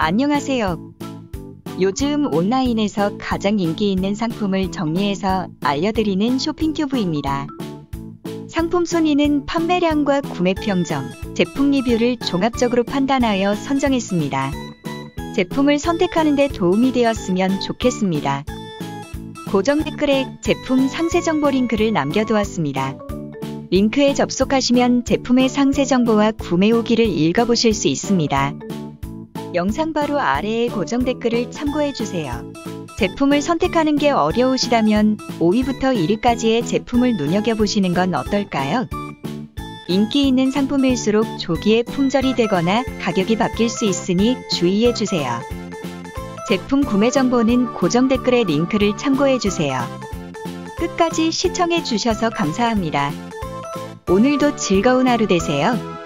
안녕하세요. 요즘 온라인에서 가장 인기 있는 상품을 정리해서 알려드리는 쇼핑튜브입니다. 상품 순위는 판매량과 구매 평점, 제품 리뷰를 종합적으로 판단하여 선정했습니다. 제품을 선택하는 데 도움이 되었으면 좋겠습니다. 고정 댓글에 제품 상세 정보 링크를 남겨두었습니다. 링크에 접속하시면 제품의 상세 정보와 구매 후기를 읽어보실 수 있습니다. 영상 바로 아래의 고정 댓글을 참고해주세요. 제품을 선택하는 게 어려우시다면 5위부터 1위까지의 제품을 눈여겨보시는 건 어떨까요? 인기 있는 상품일수록 조기에 품절이 되거나 가격이 바뀔 수 있으니 주의해주세요. 제품 구매 정보는 고정 댓글의 링크를 참고해주세요. 끝까지 시청해주셔서 감사합니다. 오늘도 즐거운 하루 되세요.